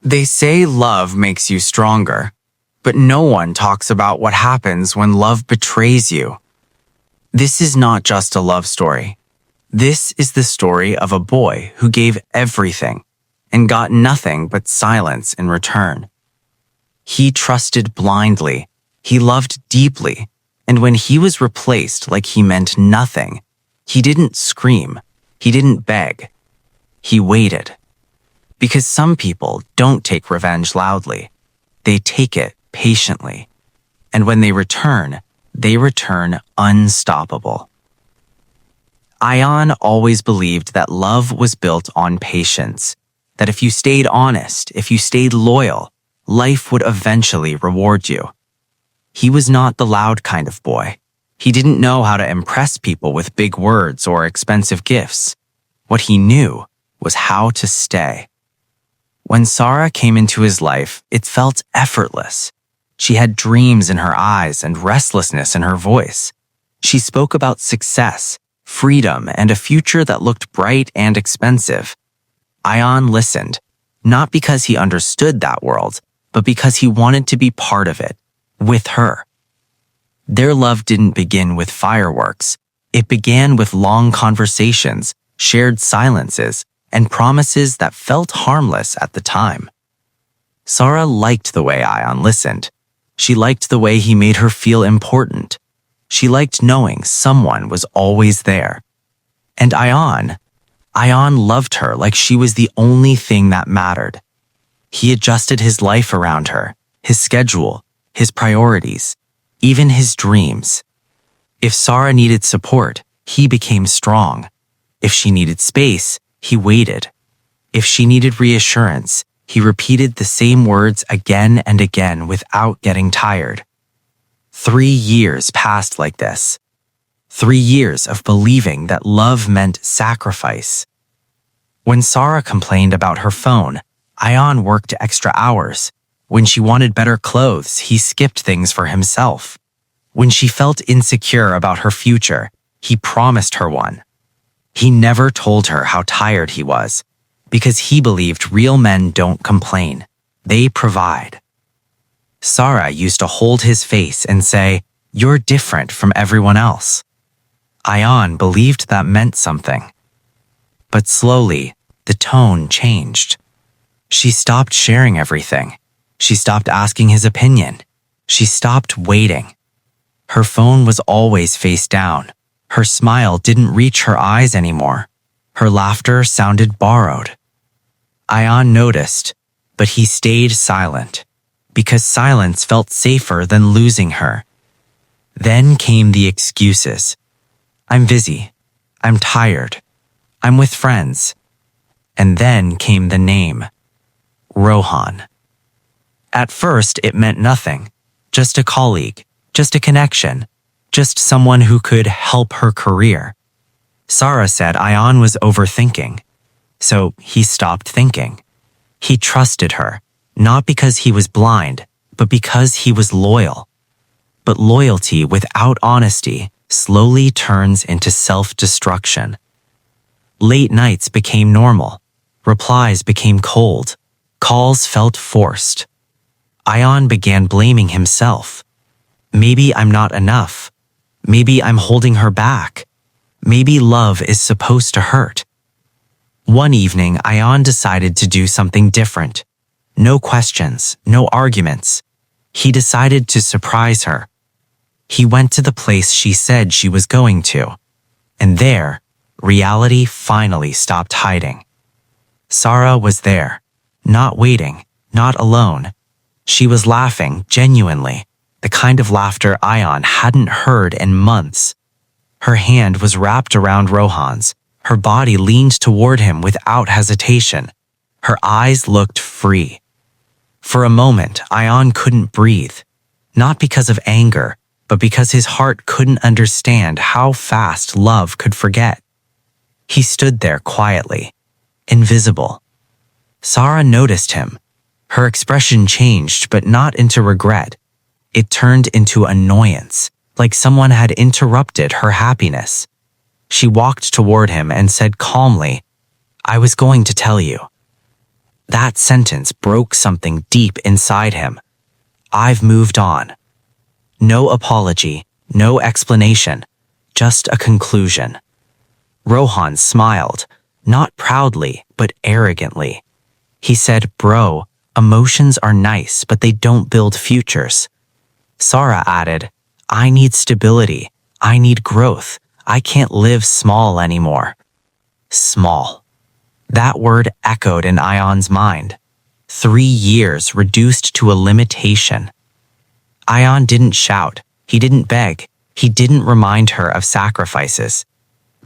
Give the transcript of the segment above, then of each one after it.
They say love makes you stronger, but no one talks about what happens when love betrays you. This is not just a love story. This is the story of a boy who gave everything and got nothing but silence in return. He trusted blindly, he loved deeply, and when he was replaced like he meant nothing, he didn't scream, he didn't beg, he waited. Because some people don't take revenge loudly, they take it patiently, and when they return unstoppable. Ion always believed that love was built on patience, that if you stayed honest, if you stayed loyal, life would eventually reward you. He was not the loud kind of boy. He didn't know how to impress people with big words or expensive gifts. What he knew was how to stay. When Sarah came into his life, it felt effortless. She had dreams in her eyes and restlessness in her voice. She spoke about success, freedom, and a future that looked bright and expensive. Ion listened, not because he understood that world, but because he wanted to be part of it, with her. Their love didn't begin with fireworks. It began with long conversations, shared silences, and promises that felt harmless at the time. Sarah liked the way Ion listened. She liked the way he made her feel important. She liked knowing someone was always there. And Ion loved her like she was the only thing that mattered. He adjusted his life around her, his schedule, his priorities, even his dreams. If Sarah needed support, he became strong. If she needed space, he waited. If she needed reassurance, he repeated the same words again and again without getting tired. 3 years passed like this. 3 years of believing that love meant sacrifice. When Sarah complained about her phone, Ion worked extra hours. When she wanted better clothes, he skipped things for himself. When she felt insecure about her future, he promised her one. He never told her how tired he was, because he believed real men don't complain. They provide. Sarah used to hold his face and say, "You're different from everyone else." Ion believed that meant something. But slowly, the tone changed. She stopped sharing everything. She stopped asking his opinion. She stopped waiting. Her phone was always face down. Her smile didn't reach her eyes anymore. Her laughter sounded borrowed. Ion noticed, but he stayed silent, because silence felt safer than losing her. Then came the excuses. "I'm busy. I'm tired. I'm with friends." And then came the name, Rohan. At first, it meant nothing. Just a colleague, just a connection, just someone who could help her career. Sarah said Ion was overthinking, so he stopped thinking. He trusted her, not because he was blind, but because he was loyal. But loyalty without honesty slowly turns into self-destruction. Late nights became normal. Replies became cold. Calls felt forced. Ion began blaming himself. Maybe I'm not enough. Maybe I'm holding her back. Maybe love is supposed to hurt. One evening, Ion decided to do something different. No questions, no arguments. He decided to surprise her. He went to the place she said she was going to. And there, reality finally stopped hiding. Sarah was there, not waiting, not alone. She was laughing genuinely, the kind of laughter Ion hadn't heard in months. Her hand was wrapped around Rohan's. Her body leaned toward him without hesitation. Her eyes looked free. For a moment, Ion couldn't breathe, not because of anger, but because his heart couldn't understand how fast love could forget. He stood there quietly, invisible. Sarah noticed him. Her expression changed, but not into regret. It turned into annoyance, like someone had interrupted her happiness. She walked toward him and said calmly, "I was going to tell you." That sentence broke something deep inside him. I've moved on. No apology, no explanation, just a conclusion. Rohan smiled, not proudly, but arrogantly. He said, "Bro, emotions are nice, but they don't build futures." Sarah added, "I need stability. I need growth. I can't live small anymore." Small. That word echoed in Ion's mind. 3 years reduced to a limitation. Ion didn't shout. He didn't beg. He didn't remind her of sacrifices.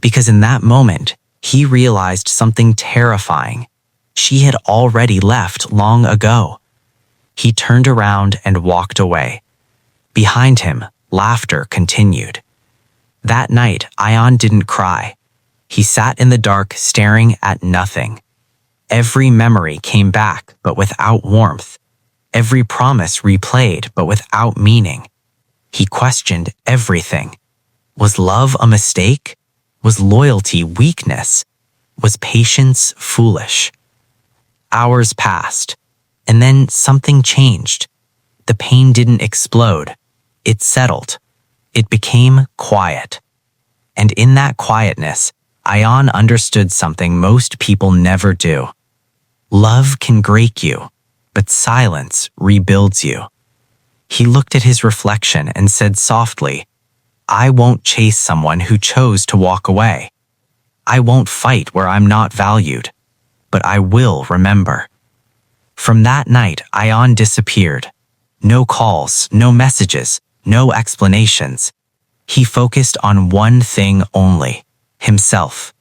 Because in that moment, he realized something terrifying. She had already left long ago. He turned around and walked away. Behind him, laughter continued. That night, Ion didn't cry. He sat in the dark, staring at nothing. Every memory came back, but without warmth. Every promise replayed, but without meaning. He questioned everything. Was love a mistake? Was loyalty weakness? Was patience foolish? Hours passed, and then something changed. The pain didn't explode. It settled. It became quiet. And in that quietness, Ion understood something most people never do. Love can break you, but silence rebuilds you. He looked at his reflection and said softly, "I won't chase someone who chose to walk away. I won't fight where I'm not valued, but I will remember." From that night, Ion disappeared. No calls, no messages, no explanations. He focused on one thing only, himself.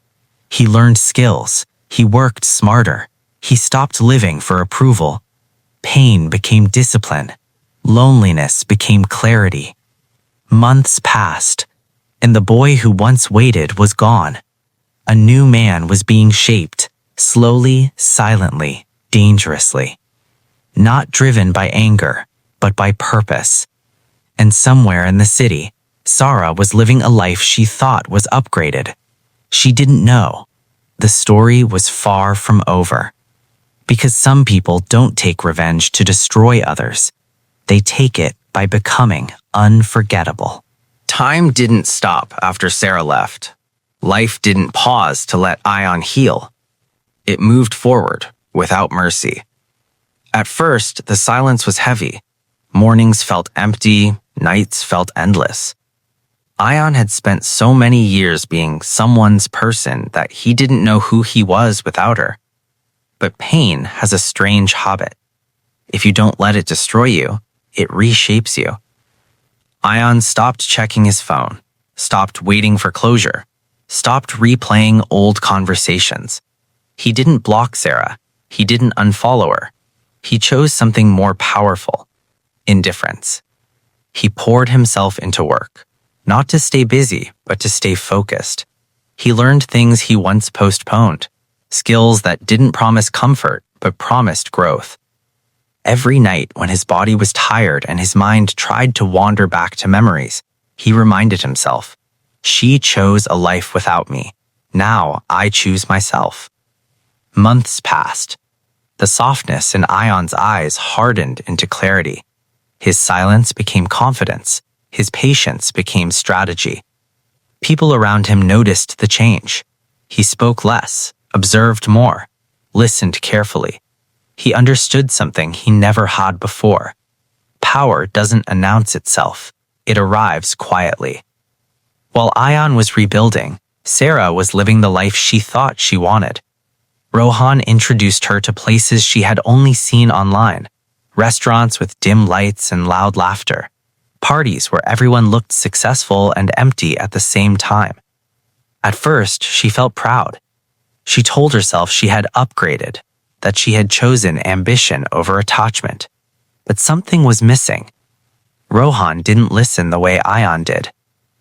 He learned skills. He worked smarter. He stopped living for approval. Pain became discipline. Loneliness became clarity. Months passed, and the boy who once waited was gone. A new man was being shaped, slowly, silently, dangerously. Not driven by anger, but by purpose. And somewhere in the city, Sarah was living a life she thought was upgraded. She didn't know. The story was far from over. Because some people don't take revenge to destroy others. They take it by becoming unforgettable. Time didn't stop after Sarah left. Life didn't pause to let Ion heal. It moved forward without mercy. At first, the silence was heavy. Mornings felt empty, nights felt endless. Ion had spent so many years being someone's person that he didn't know who he was without her. But pain has a strange habit. If you don't let it destroy you, it reshapes you. Ion stopped checking his phone, stopped waiting for closure, stopped replaying old conversations. He didn't block Sarah. He didn't unfollow her. He chose something more powerful: indifference. He poured himself into work, not to stay busy, but to stay focused. He learned things he once postponed, skills that didn't promise comfort, but promised growth. Every night when his body was tired and his mind tried to wander back to memories, he reminded himself, "She chose a life without me. Now I choose myself." Months passed. The softness in Ion's eyes hardened into clarity. His silence became confidence. His patience became strategy. People around him noticed the change. He spoke less, observed more, listened carefully. He understood something he never had before. Power doesn't announce itself. It arrives quietly. While Ion was rebuilding, Sarah was living the life she thought she wanted. Rohan introduced her to places she had only seen online, restaurants with dim lights and loud laughter, parties where everyone looked successful and empty at the same time. At first, she felt proud. She told herself she had upgraded, that she had chosen ambition over attachment. But something was missing. Rohan didn't listen the way Ion did.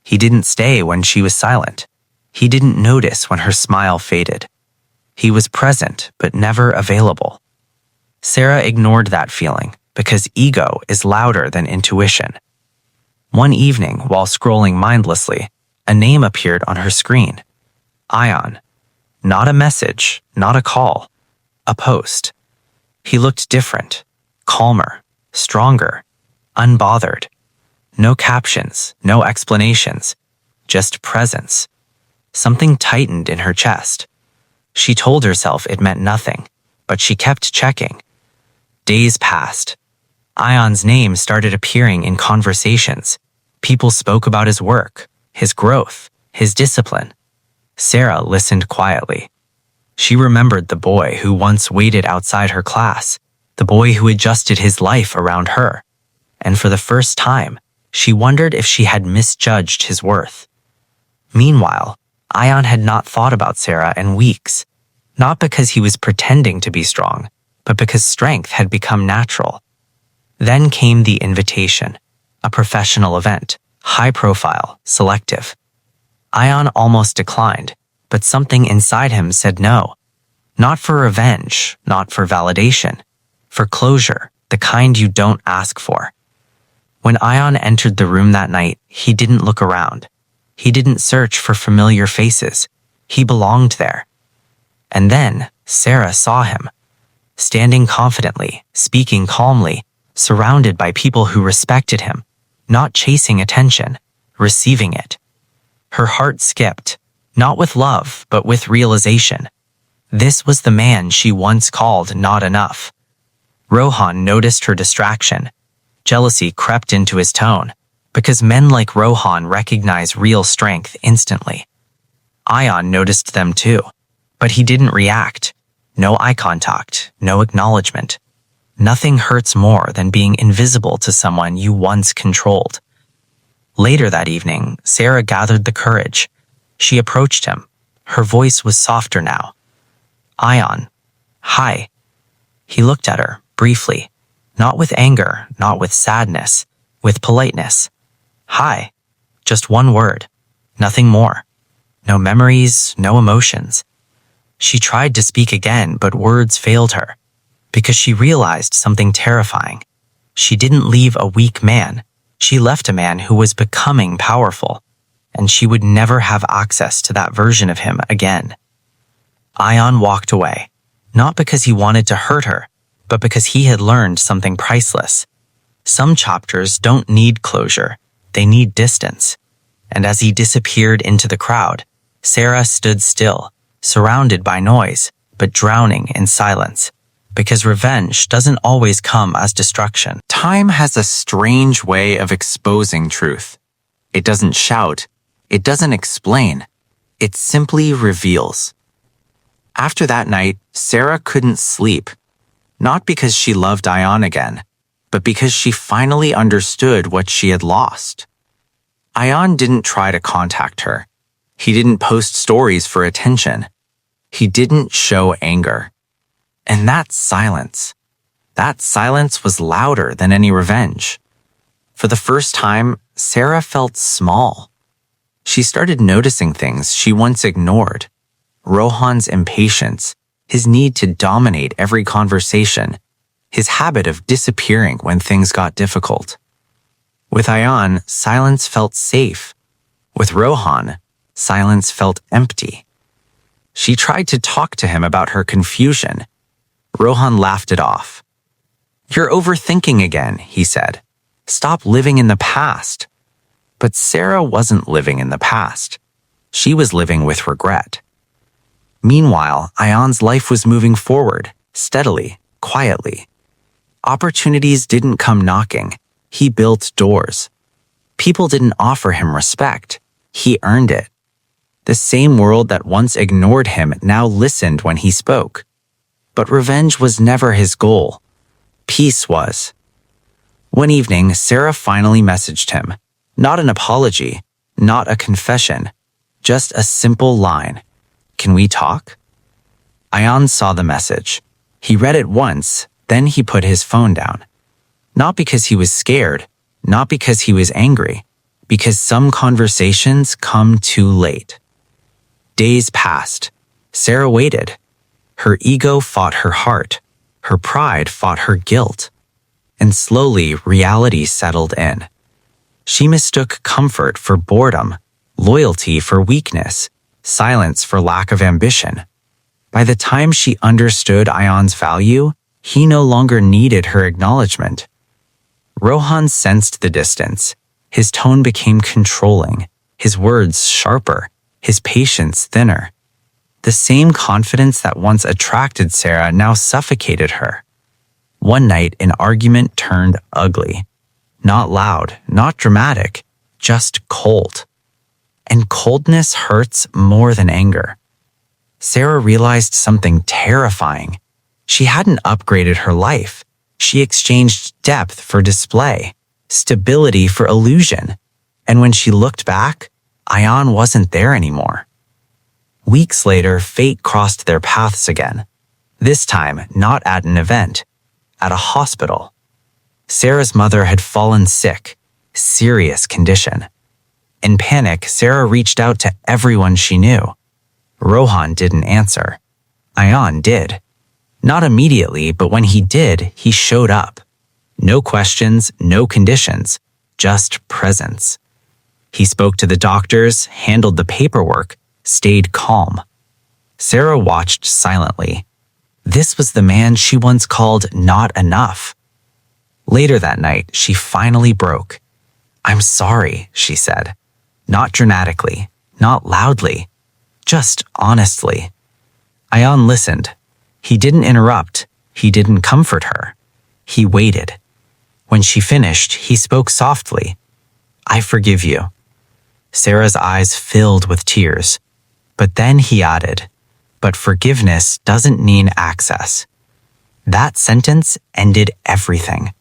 He didn't stay when she was silent. He didn't notice when her smile faded. He was present, but never available. Sarah ignored that feeling because ego is louder than intuition. One evening, while scrolling mindlessly, a name appeared on her screen. Ion. Not a message, not a call. A post. He looked different, calmer, stronger, unbothered. No captions, no explanations, just presence. Something tightened in her chest. She told herself it meant nothing, but she kept checking. Days passed. Ion's name started appearing in conversations. People spoke about his work, his growth, his discipline. Sarah listened quietly. She remembered the boy who once waited outside her class, the boy who adjusted his life around her. And for the first time, she wondered if she had misjudged his worth. Meanwhile, Ion had not thought about Sarah in weeks, not because he was pretending to be strong, but because strength had become natural. Then came the invitation, a professional event, high profile, selective. Ion almost declined, but something inside him said no. Not for revenge, not for validation, for closure, the kind you don't ask for. When Ion entered the room that night, he didn't look around. He didn't search for familiar faces. He belonged there. And then Sarah saw him, standing confidently, speaking calmly, surrounded by people who respected him, not chasing attention, receiving it. Her heart skipped, not with love, but with realization. This was the man she once called not enough. Rohan noticed her distraction. Jealousy crept into his tone, because men like Rohan recognize real strength instantly. Ion noticed them too, but he didn't react. No eye contact, no acknowledgement. Nothing hurts more than being invisible to someone you once controlled. Later that evening, Sarah gathered the courage. She approached him. Her voice was softer now. Ion. Hi. He looked at her, briefly. Not with anger, not with sadness, with politeness. Hi. Just one word. Nothing more. No memories, no emotions. She tried to speak again, but words failed her, because she realized something terrifying. She didn't leave a weak man. She left a man who was becoming powerful, and she would never have access to that version of him again. Ion walked away, not because he wanted to hurt her, but because he had learned something priceless. Some chapters don't need closure, they need distance. And as he disappeared into the crowd, Sarah stood still, surrounded by noise, but drowning in silence. Because revenge doesn't always come as destruction. Time has a strange way of exposing truth. It doesn't shout, it doesn't explain, it simply reveals. After that night, Sarah couldn't sleep. Not because she loved Ion again, but because she finally understood what she had lost. Ion didn't try to contact her. He didn't post stories for attention. He didn't show anger. And that silence was louder than any revenge. For the first time, Sarah felt small. She started noticing things she once ignored. Rohan's impatience, his need to dominate every conversation, his habit of disappearing when things got difficult. With Ion, silence felt safe. With Rohan, silence felt empty. She tried to talk to him about her confusion. Rohan laughed it off. "You're overthinking again," he said. "Stop living in the past." But Sarah wasn't living in the past. She was living with regret. Meanwhile, Ion's life was moving forward, steadily, quietly. Opportunities didn't come knocking. He built doors. People didn't offer him respect. He earned it. The same world that once ignored him now listened when he spoke. But revenge was never his goal. Peace was. One evening, Sarah finally messaged him. Not an apology, not a confession, just a simple line. "Can we talk?" Ion saw the message. He read it once, then he put his phone down. Not because he was scared, not because he was angry, because some conversations come too late. Days passed. Sarah waited. Her ego fought her heart. Her pride fought her guilt. And slowly, reality settled in. She mistook comfort for boredom, loyalty for weakness, silence for lack of ambition. By the time she understood Ion's value, He no longer needed her acknowledgement. Rohan sensed the distance. His tone became controlling, his words sharper, his patience thinner. The same confidence that once attracted Sarah now suffocated her. One night, an argument turned ugly. Not loud, not dramatic, just cold. And coldness hurts more than anger. Sarah realized something terrifying. She hadn't upgraded her life. She exchanged depth for display, stability for illusion. And when she looked back, Ayan wasn't there anymore. Weeks later, fate crossed their paths again. This time, not at an event, at a hospital. Sarah's mother had fallen sick, serious condition. In panic, Sarah reached out to everyone she knew. Rohan didn't answer. Ayan did. Not immediately, but when he did, he showed up. No questions, no conditions, just presence. He spoke to the doctors, handled the paperwork, stayed calm. Sarah watched silently. This was the man she once called not enough. Later that night, she finally broke. "I'm sorry," she said. Not dramatically, not loudly, just honestly. Ayan listened. He didn't interrupt. He didn't comfort her. He waited. When she finished, he spoke softly. "I forgive you." Sarah's eyes filled with tears. But then he added, "But forgiveness doesn't mean access." That sentence ended everything.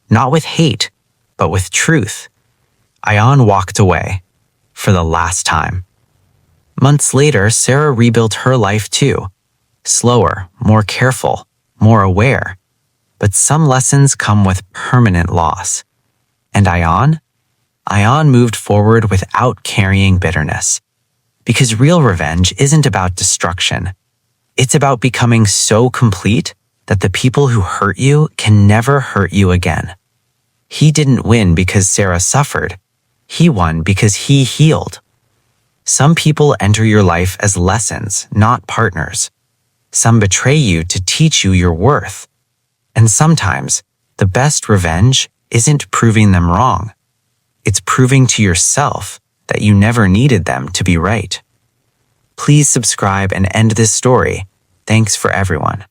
Not with hate, but with truth. Ayan walked away. For the last time. Months later, Sarah rebuilt her life too. Slower, more careful, more aware. But some lessons come with permanent loss. And Ayan? Ayan moved forward without carrying bitterness. Because real revenge isn't about destruction. It's about becoming so complete that the people who hurt you can never hurt you again. He didn't win because Sarah suffered. He won because he healed. Some people enter your life as lessons, not partners. Some betray you to teach you your worth. And sometimes, the best revenge isn't proving them wrong. It's proving to yourself that you never needed them to be right. Please subscribe and end this story. Thanks for everyone.